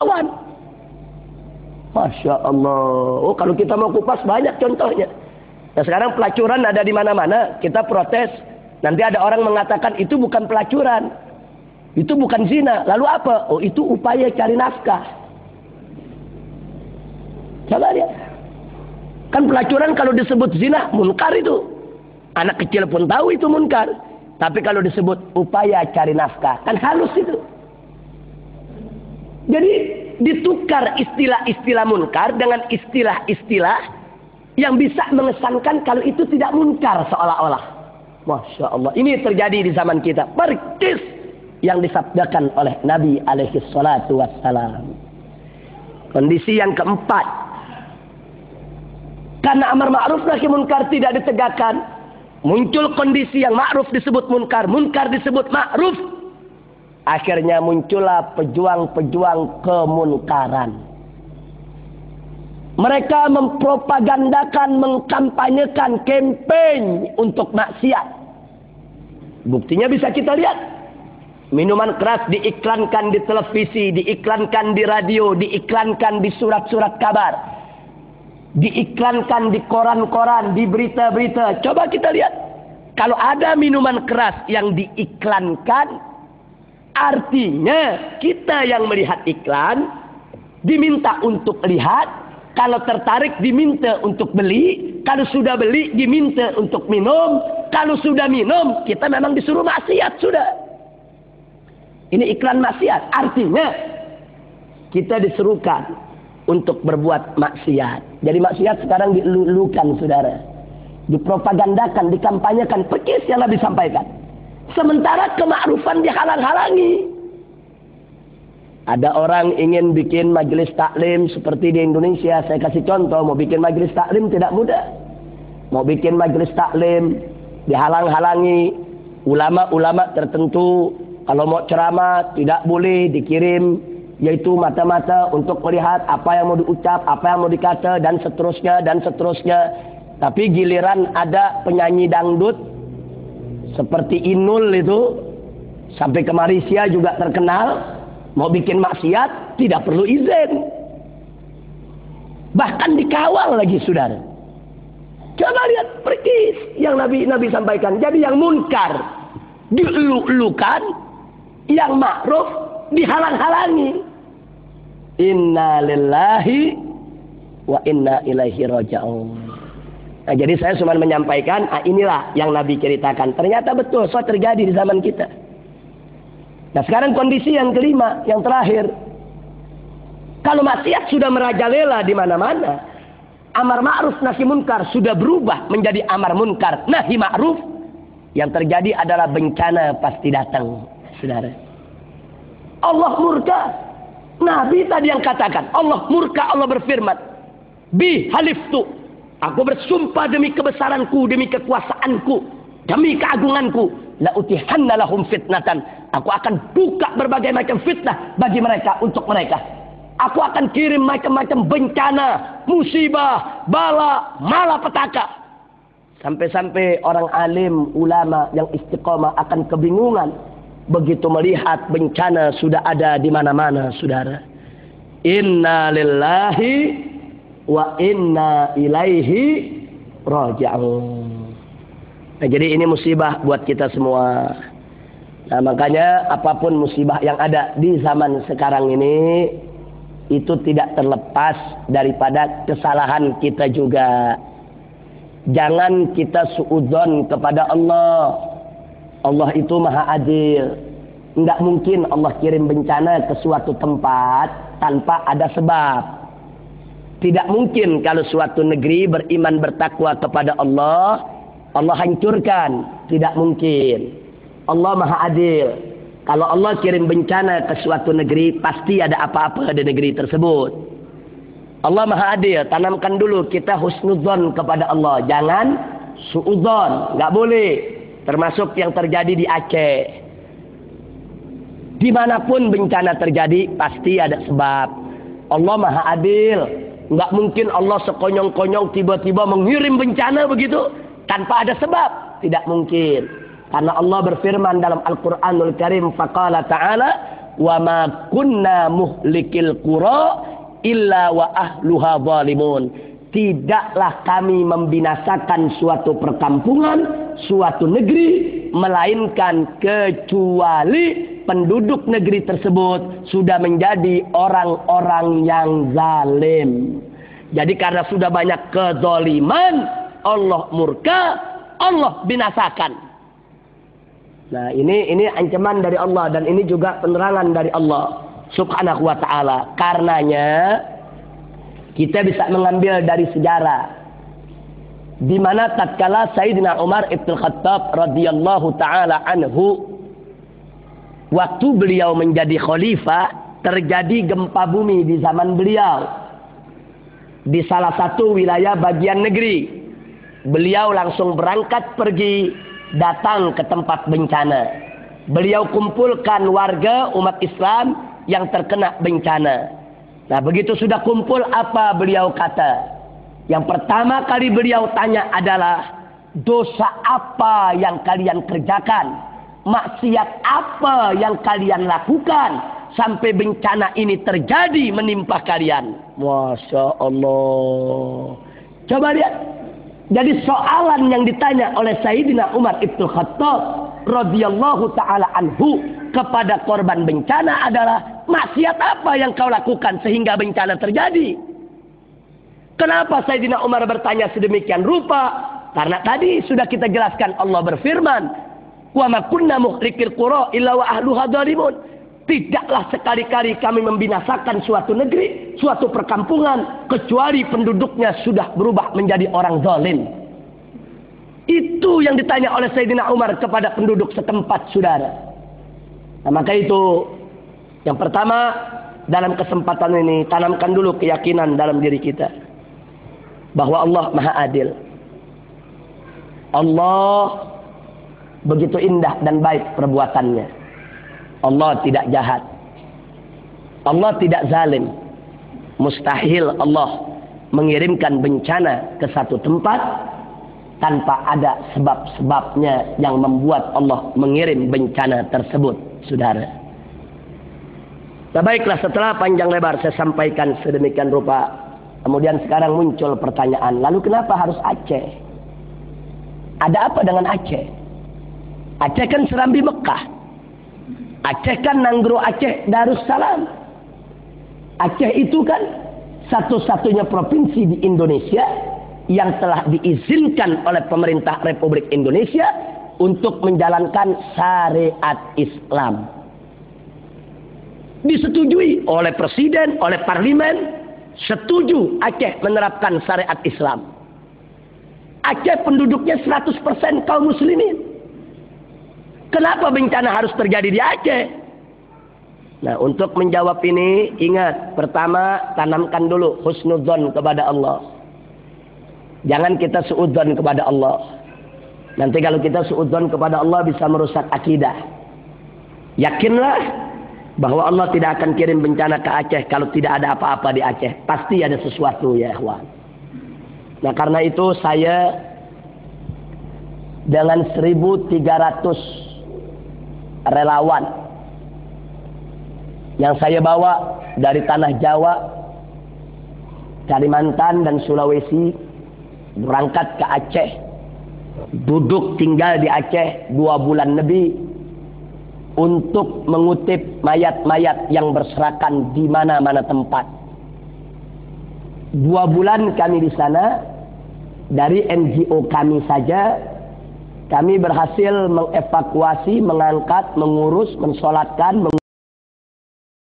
Kawan. Masya Allah. Oh, kalau kita mau kupas banyak contohnya. Nah, sekarang pelacuran ada di mana-mana. Kita protes. Nanti ada orang mengatakan itu bukan pelacuran. Itu bukan zina. Lalu apa? Oh, itu upaya cari nafkah. Coba lihat. Kan pelacuran kalau disebut zina, munkar itu. Anak kecil pun tahu itu munkar. Tapi kalau disebut upaya cari nafkah, kan halus itu. Jadi ditukar istilah-istilah munkar dengan istilah-istilah yang bisa mengesankan kalau itu tidak munkar seolah-olah. Masya Allah. Ini terjadi di zaman kita. Persis yang disabdakan oleh Nabi alaihi salatu wassalam. Kondisi yang keempat. Karena amar ma'ruf nahi munkar tidak ditegakkan. Muncul kondisi yang ma'ruf disebut munkar. Munkar disebut ma'ruf. Akhirnya muncullah pejuang-pejuang kemunkaran. Mereka mempropagandakan, mengkampanyekan kampanye untuk maksiat. Buktinya bisa kita lihat. Minuman keras diiklankan di televisi, diiklankan di radio, diiklankan di surat-surat kabar. Diiklankan di koran-koran, di berita-berita. Coba kita lihat. Kalau ada minuman keras yang diiklankan, artinya kita yang melihat iklan diminta untuk lihat, kalau tertarik diminta untuk beli, kalau sudah beli diminta untuk minum, kalau sudah minum kita memang disuruh maksiat sudah. Ini iklan maksiat, artinya kita disuruhkan untuk berbuat maksiat. Jadi maksiat sekarang dilulukan saudara, dipropagandakan, dikampanyekan, persis yang Nabi sampaikan. Sementara kemakrufan dihalang-halangi. Ada orang ingin bikin majelis taklim seperti di Indonesia. Saya kasih contoh, mau bikin majelis taklim tidak mudah. Mau bikin majelis taklim dihalang-halangi. Ulama-ulama tertentu kalau mau ceramah tidak boleh dikirim, yaitu mata-mata untuk melihat apa yang mau diucap, apa yang mau dikata, dan seterusnya, dan seterusnya. Tapi giliran ada penyanyi dangdut seperti Inul itu, sampai ke Malaysia juga terkenal, mau bikin maksiat tidak perlu izin, bahkan dikawal lagi saudara. Coba lihat persis yang Nabi sampaikan. Jadi yang munkar dielu-elukan, yang ma'ruf dihalang-halangi. Inna lillahi wa inna ilaihi raji'un. Nah, jadi saya cuma menyampaikan, inilah yang Nabi ceritakan. Ternyata betul, so terjadi di zaman kita. Nah, sekarang kondisi yang kelima, yang terakhir. Kalau maksiat sudah merajalela di mana-mana, amar ma'ruf nahi munkar sudah berubah menjadi amar munkar nahi ma'ruf, yang terjadi adalah bencana pasti datang, saudara. Allah murka. Nabi tadi yang katakan, Allah murka, Allah berfirman, bi haliftu, aku bersumpah demi kebesaranku, demi kekuasaanku, demi keagunganku, la utihanna lahum fitnatan, aku akan buka berbagai macam fitnah bagi mereka, untuk mereka. Aku akan kirim macam-macam bencana, musibah, bala, malapetaka. Sampai-sampai orang alim, ulama yang istiqamah akan kebingungan begitu melihat bencana sudah ada di mana-mana, saudara. Inna lillahi wa inna ilaihi raji'un. Nah, jadi ini musibah buat kita semua. Nah, makanya apapun musibah yang ada di zaman sekarang ini, itu tidak terlepas daripada kesalahan kita juga. Jangan kita suudzon kepada Allah. Allah itu maha adil. Tidak mungkin Allah kirim bencana ke suatu tempat tanpa ada sebab. Tidak mungkin kalau suatu negeri beriman bertakwa kepada Allah, Allah hancurkan. Tidak mungkin. Allah maha adil. Kalau Allah kirim bencana ke suatu negeri, pasti ada apa-apa di negeri tersebut. Allah maha adil. Tanamkan dulu kita husnudzon kepada Allah. Jangan suudzon. Nggak boleh. Termasuk yang terjadi di Aceh. Dimanapun bencana terjadi, pasti ada sebab. Allah maha adil. Nggak mungkin Allah sekonyong-konyong tiba-tiba mengirim bencana begitu tanpa ada sebab. Tidak mungkin. Karena Allah berfirman dalam Al-Quranul Karim, faqala ta'ala, wa ma kunna muhlikil qura illa wa ahluha zalimun. Tidaklah kami membinasakan suatu perkampungan, suatu negeri, melainkan kecuali penduduk negeri tersebut sudah menjadi orang-orang yang zalim. Jadi karena sudah banyak kezaliman, Allah murka, Allah binasakan. Nah, ini ancaman dari Allah dan ini juga penerangan dari Allah Subhanahu wa taala. Karenanya kita bisa mengambil dari sejarah di mana tatkala Sayyidina Umar Ibn Khattab radhiyallahu taala anhu, waktu beliau menjadi khalifah, terjadi gempa bumi di zaman beliau di salah satu wilayah bagian negeri. Beliau langsung berangkat pergi datang ke tempat bencana. Beliau kumpulkan warga umat Islam yang terkena bencana. Nah, begitu sudah kumpul, apa beliau kata? Yang pertama kali beliau tanya adalah, dosa apa yang kalian kerjakan? Maksiat apa yang kalian lakukan sampai bencana ini terjadi menimpa kalian? Masya Allah. Coba lihat. Jadi soalan yang ditanya oleh Sayyidina Umar Ibn Khattab radhiyallahu taala anhu kepada korban bencana adalah, maksiat apa yang kau lakukan sehingga bencana terjadi? Kenapa Sayyidina Umar bertanya sedemikian rupa? Karena tadi sudah kita jelaskan, Allah berfirman, wa ma kunna muhlikil qura illa wa ahluha zalimun. Tidaklah sekali-kali kami membinasakan suatu negeri, suatu perkampungan, kecuali penduduknya sudah berubah menjadi orang zalim. Itu yang ditanya oleh Sayyidina Umar kepada penduduk setempat, saudara. Nah, maka itu yang pertama, dalam kesempatan ini tanamkan dulu keyakinan dalam diri kita bahwa Allah Maha Adil. Allah begitu indah dan baik perbuatannya. Allah tidak jahat. Allah tidak zalim. Mustahil Allah mengirimkan bencana ke satu tempat tanpa ada sebab-sebabnya yang membuat Allah mengirim bencana tersebut, saudara. Nah, baiklah, setelah panjang lebar saya sampaikan sedemikian rupa, kemudian sekarang muncul pertanyaan, lalu kenapa harus Aceh? Ada apa dengan Aceh? Aceh kan Serambi Mekah. Aceh kan Nanggro Aceh Darussalam. Aceh itu kan satu-satunya provinsi di Indonesia yang telah diizinkan oleh pemerintah Republik Indonesia untuk menjalankan syariat Islam. Disetujui oleh presiden, oleh parlemen, setuju Aceh menerapkan syariat Islam. Aceh penduduknya 100% kaum muslimin. Kenapa bencana harus terjadi di Aceh? Nah, untuk menjawab ini, ingat, pertama, tanamkan dulu husnudzon kepada Allah. Jangan kita suudzon kepada Allah. Nanti kalau kita suudzon kepada Allah bisa merusak akidah. Yakinlah bahwa Allah tidak akan kirim bencana ke Aceh kalau tidak ada apa-apa di Aceh. Pasti ada sesuatu, ya ikhwan. Nah, karena itu saya dengan 1.300 relawan yang saya bawa dari tanah Jawa, Kalimantan dan Sulawesi, berangkat ke Aceh, duduk tinggal di Aceh 2 bulan lebih untuk mengutip mayat-mayat yang berserakan di mana-mana tempat. 2 bulan kami di sana, dari NGO kami saja kami berhasil mengevakuasi, mengangkat, mengurus, mensolatkan,